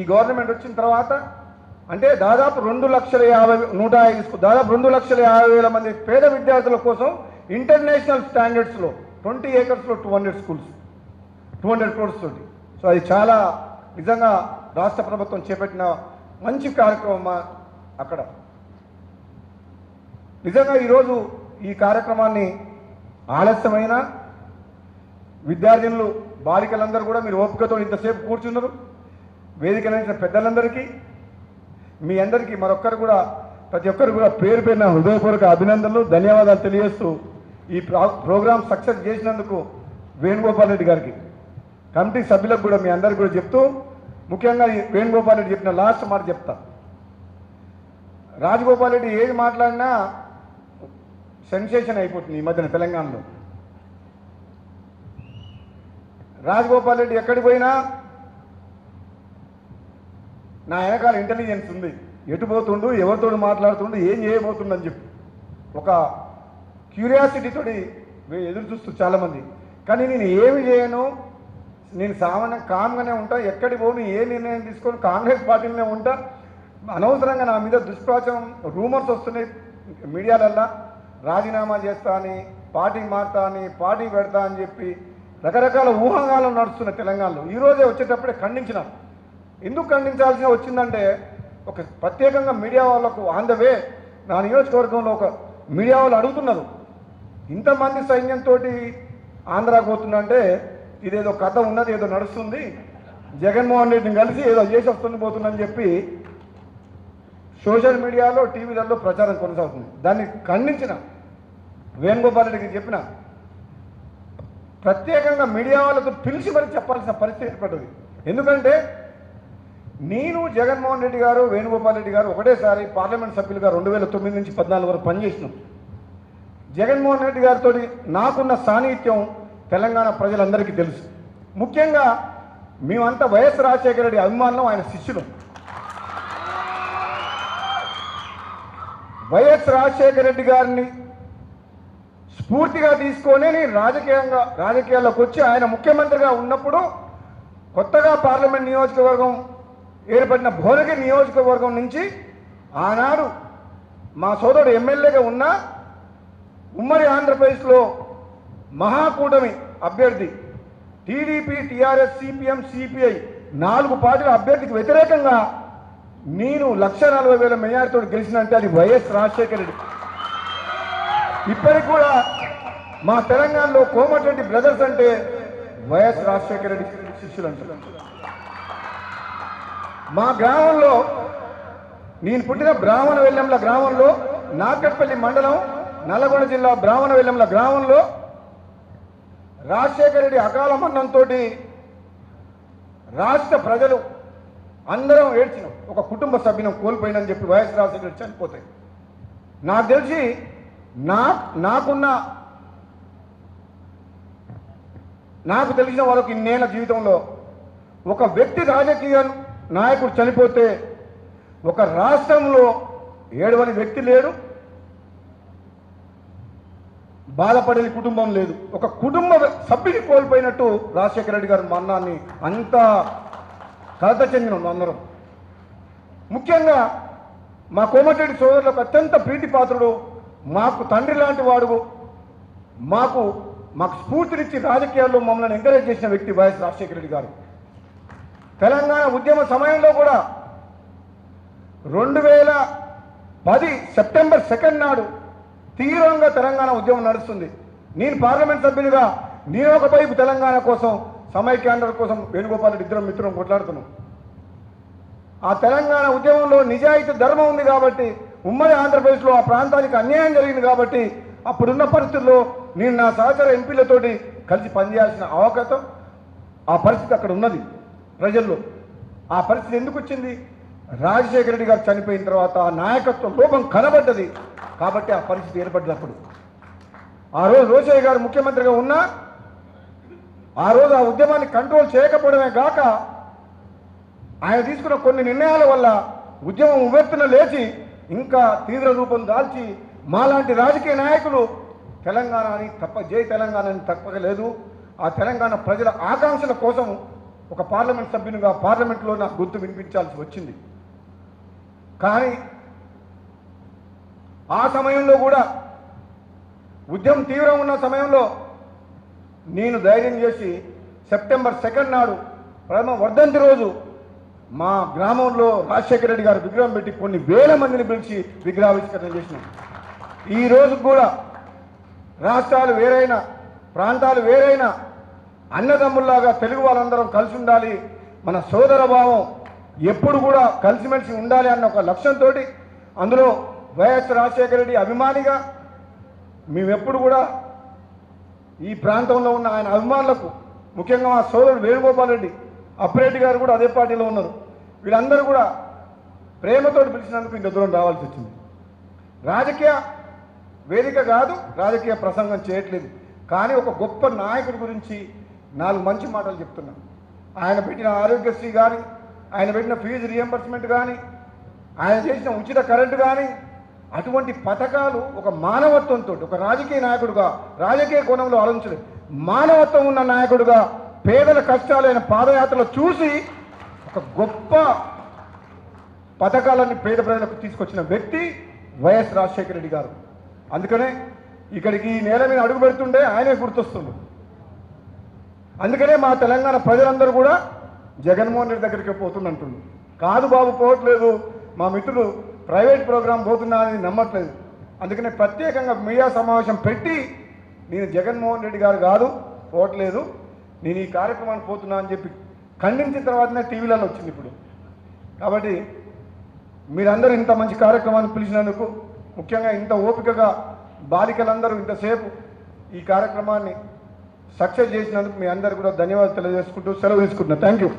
ఈ గవర్నమెంట్ వచ్చిన తర్వాత అంటే దాదాపు 2,50,000 దాదాపు 2,50,000 మంది పేద విద్యార్థుల కోసం ఇంటర్నేషనల్ స్టాండర్డ్స్లో 20 ఏకర్స్లో 200 స్కూల్స్ 200 crores తోటి. సో అది చాలా నిజంగా రాష్ట్ర ప్రభుత్వం చేపట్టిన మంచి కార్యక్రమం అక్కడ. నిజంగా ఈరోజు ఈ కార్యక్రమాన్ని ఆలస్యమైన విద్యార్థినులు బాలికలందరూ కూడా మీరు ఓపికతో ఇంతసేపు కూర్చున్నారు. వేదిక నుంచి పెద్దలందరికీ మీ అందరికీ మరొక్కరు కూడా ప్రతి ఒక్కరు కూడా పేరు పేరున హృదయపూర్వక అభినందనలు ధన్యవాదాలు తెలియజేస్తూ ఈ ప్రోగ్రాం సక్సెస్ చేసినందుకు వేణుగోపాల్ రెడ్డి గారికి కమిటీ సభ్యులకు కూడా మీ అందరికీ కూడా చెప్తూ ముఖ్యంగా వేణుగోపాల్ రెడ్డి చెప్పిన లాస్ట్ మాట చెప్తా. రాజగోపాల్ రెడ్డి ఏది మాట్లాడినా సెన్సేషన్ అయిపోతుంది ఈ మధ్యన తెలంగాణలో. రాజగోపాల్ రెడ్డి ఎక్కడికి పోయినా నా వెనకాల ఇంటెలిజెన్స్ ఉంది, ఎటు పోతుండు, ఎవరితో మాట్లాడుతుండు, ఏం చేయబోతుండని చెప్పి ఒక క్యూరియాసిటీతోటి ఎదురు చూస్తూ చాలామంది. కానీ నేను ఏమి చేయను, నేను సామాన్య కామ్గానే ఉంటా, ఎక్కడికి పోను, ఏ నిర్ణయం తీసుకొని కాంగ్రెస్ పార్టీలోనే ఉంటా. అనవసరంగా నా మీద దుష్ప్రచారం రూమర్స్ వస్తున్నాయి మీడియాలల్లా, రాజీనామా చేస్తా అని, పార్టీ మారుతా అని, పార్టీ పెడతా అని చెప్పి రకరకాల ఊహాగానాలు నడుస్తున్నాయి తెలంగాణలో. ఈరోజే వచ్చేటప్పుడే ఖండించినాం. ఎందుకు ఖండించాల్సి వచ్చిందంటే ఒక ప్రత్యేకంగా మీడియా వాళ్ళకు ఆన్ ద వే నా నియోజకవర్గంలో ఒక మీడియా వాళ్ళు అడుగుతున్నారు, ఇంతమంది సైన్యంతో ఆంధ్రాకు పోతుందంటే ఇదేదో కథ ఉన్నది, ఏదో నడుస్తుంది, జగన్మోహన్ రెడ్డిని కలిసి ఏదో చేసి వస్తుంది పోతుందని చెప్పి సోషల్ మీడియాలో టీవీలలో ప్రచారం కొనసాగుతుంది. దాన్ని ఖండించిన వేణుగోపాల్ రెడ్డికి చెప్పిన ప్రత్యేకంగా మీడియా వాళ్ళతో పిలిచి మరి చెప్పాల్సిన పరిస్థితి ఏర్పడ్డది. ఎందుకంటే నేను జగన్మోహన్ రెడ్డి గారు వేణుగోపాల్ రెడ్డి గారు ఒకటేసారి పార్లమెంట్ సభ్యులుగా 2009 నుంచి 14 వరకు పనిచేసినాం. జగన్మోహన్ రెడ్డి గారితో నాకున్న సాన్నిహిత్యం తెలంగాణ ప్రజలందరికీ తెలుసు. ముఖ్యంగా మేమంతా వైఎస్ రాజశేఖర రెడ్డి అభిమానులం, ఆయన శిష్యులు. వైఎస్ రాజశేఖర రెడ్డి గారిని స్ఫూర్తిగా తీసుకొని నేను రాజకీయాల్లోకి వచ్చి ఆయన ముఖ్యమంత్రిగా ఉన్నప్పుడు కొత్తగా పార్లమెంట్ నియోజకవర్గం ఏర్పడిన భువనగిరి నియోజకవర్గం నుంచి ఆనాడు మా సోదరుడు ఎమ్మెల్యేగా ఉన్న ఉమ్మడి ఆంధ్రప్రదేశ్లో మహాకూటమి అభ్యర్థి టీడీపీ, టీఆర్ఎస్, సిపిఎం, సిపిఐ 4 పార్టీల అభ్యర్థికి వ్యతిరేకంగా నేను 1,40,000 మెజారిటీతో గెలిచినంటే అది వైఎస్ రాజశేఖర రెడ్డి. ఇప్పటికి కూడా మా తెలంగాణలో కోమటిరెడ్డి బ్రదర్స్ అంటే వైఎస్ రాజశేఖర రెడ్డి శిష్యులు అంటారు. మా గ్రామంలో నేను పుట్టిన బ్రాహ్మణ వెల్లంల గ్రామంలో నార్కట్పల్లి మండలం నల్లగొండ జిల్లా బ్రాహ్మణ వెల్లంల గ్రామంలో రాజశేఖర రెడ్డి అకాల మరణంతో రాష్ట్ర ప్రజలు అందరం ఏడ్చినాం. ఒక కుటుంబ సభ్యులను కోల్పోయిందని చెప్పి వైఎస్ రాజశేఖర రెడ్డి చనిపోతాయి. నాకు తెలిసి నాకు తెలిసిన వాళ్ళకి ఇన్నేళ్ల జీవితంలో ఒక వ్యక్తి రాజకీయ నాయకుడు చనిపోతే ఒక రాష్ట్రంలో ఏడవని వ్యక్తి లేడు, బాధపడేది కుటుంబం లేదు. ఒక కుటుంబ సభ్యుని కోల్పోయినట్టు రాజశేఖర రెడ్డి గారి మరణాన్ని అంత కలత చెందిన అందరం. ముఖ్యంగా మా కోమటిరెడ్డి సోదరులకు అత్యంత ప్రీతిపాత్రుడు, మాకు తండ్రి లాంటి వాడు, మాకు స్ఫూర్తినిచ్చి రాజకీయాల్లో మమ్మల్ని ఎంకరేజ్ చేసిన వ్యక్తి వైఎస్ రాజశేఖర రెడ్డి గారు. తెలంగాణ ఉద్యమ సమయంలో కూడా 2010 సెప్టెంబర్ 2 నాడు తీవ్రంగా తెలంగాణ ఉద్యమం నడుస్తుంది. నేను పార్లమెంట్ సభ్యునిగా నేను ఒకవైపు తెలంగాణ కోసం, సమైక్యాంధ్ర కోసం వేణుగోపాల్ రెడ్డి ఇద్దరం మిత్రం కొట్లాడుతున్నాం. ఆ తెలంగాణ ఉద్యమంలో నిజాయితీ ధర్మం ఉంది కాబట్టి, ఉమ్మడి ఆంధ్రప్రదేశ్లో ఆ ప్రాంతానికి అన్యాయం జరిగింది కాబట్టి అప్పుడున్న పరిస్థితుల్లో నేను నా సహచర ఎంపీలతోటి కలిసి పనిచేయాల్సిన అవకాశం, ఆ పరిస్థితి అక్కడ ఉన్నది ప్రజల్లో. ఆ పరిస్థితి ఎందుకు వచ్చింది? రాజశేఖర రెడ్డి గారు చనిపోయిన తర్వాత నాయకత్వ లోపం కనబడ్డది కాబట్టి ఆ పరిస్థితి ఏర్పడ్డప్పుడు ఆ రోజు రోషయ్య గారు ముఖ్యమంత్రిగా ఉన్నా ఆ రోజు ఆ ఉద్యమాన్ని కంట్రోల్ చేయకపోవడమే గాక ఆయన తీసుకున్న కొన్ని నిర్ణయాల వల్ల ఉద్యమం ఉవ్వెత్తున లేచి ఇంకా తీవ్ర రూపం దాల్చి మాలాంటి రాజకీయ నాయకులు తెలంగాణని జై తెలంగాణని తప్పక లేదు. ఆ తెలంగాణ ప్రజల ఆకాంక్షల కోసం ఒక పార్లమెంట్ సభ్యునిగా పార్లమెంట్లో నాకు గొంతు వినిపించాల్సి వచ్చింది. కానీ ఆ సమయంలో కూడా ఉద్యమం తీవ్రం ఉన్న సమయంలో నేను ధైర్యం చేసి సెప్టెంబర్ 2 నాడు ప్రథమ వర్ధంతి రోజు మా గ్రామంలో రాజశేఖర రెడ్డి గారు విగ్రహం పెట్టి కొన్ని వేల మందిని పిలిచి విగ్రహావిష్కరణ చేసినాం. ఈ రోజు కూడా రాష్ట్రాలు వేరైనా ప్రాంతాలు వేరైనా అన్నదమ్ముల్లాగా తెలుగు వాళ్ళందరం కలిసి ఉండాలి, మన సోదర భావం ఎప్పుడు కూడా కలిసిమెలిసి ఉండాలి అన్న ఒక లక్ష్యంతో అందులో వైఎస్ రాజశేఖర రెడ్డి అభిమానిగా మేమెప్పుడు కూడా ఈ ప్రాంతంలో ఉన్న ఆయన అభిమానులకు, ముఖ్యంగా మా సోదరుడు వేణుగోపాల్ రెడ్డి అప్పిరెడ్డి గారు కూడా అదే పార్టీలో ఉన్నారు, వీళ్ళందరూ కూడా ప్రేమతో పిలిచినందుకు ఇంత దూరం రావాల్సి వచ్చింది. రాజకీయ వేదిక కాదు, రాజకీయ ప్రసంగం చేయట్లేదు, కానీ ఒక గొప్ప నాయకుడి గురించి 4 మంచి మాటలు చెప్తున్నాను. ఆయన పెట్టిన ఆరోగ్యశ్రీ కానీ, ఆయన పెట్టిన ఫీజు రియంబర్స్మెంట్ కానీ, ఆయన చేసిన ఉచిత కరెంటు కానీ, అటువంటి పథకాలు ఒక మానవత్వంతో, ఒక రాజకీయ నాయకుడుగా రాజకీయ కోణంలో ఆలోచించలేదు, మానవత్వం ఉన్న నాయకుడుగా పేదల కష్టాలైన పాదయాత్రలో చూసి ఒక గొప్ప పథకాలన్నీ పేద ప్రజలకు తీసుకొచ్చిన వ్యక్తి వైఎస్ రాజశేఖర రెడ్డి గారు. అందుకనే ఇక్కడికి ఈ నేల మీద అడుగు పెడుతుండే ఆయనే గుర్తొస్తుంది. అందుకనే మా తెలంగాణ ప్రజలందరూ కూడా జగన్మోహన్ రెడ్డి దగ్గరికి పోతుందంటుంది. కాదు బాబు పోవట్లేదు, మా మిత్రులు ప్రైవేట్ ప్రోగ్రాం పోతున్నా అని నమ్మట్లేదు. అందుకనే ప్రత్యేకంగా మీడియా సమావేశం పెట్టి నేను జగన్మోహన్ రెడ్డి గారు కాదు పోవట్లేదు, నేను ఈ కార్యక్రమానికి పోతున్నా అని చెప్పి ఖండించిన తర్వాతనే టీవీలలో వచ్చింది ఇప్పుడు. కాబట్టి మీరందరూ ఇంత మంచి కార్యక్రమాన్ని పిలిచినందుకు, ముఖ్యంగా ఇంత ఓపికగా బాలికలందరూ ఇంతసేపు ఈ కార్యక్రమాన్ని సక్సెస్ చేసినందుకు మీ అందరూ కూడా ధన్యవాదాలు తెలియజేసుకుంటూ సెలవు తీసుకుంటున్నాను. Thank you.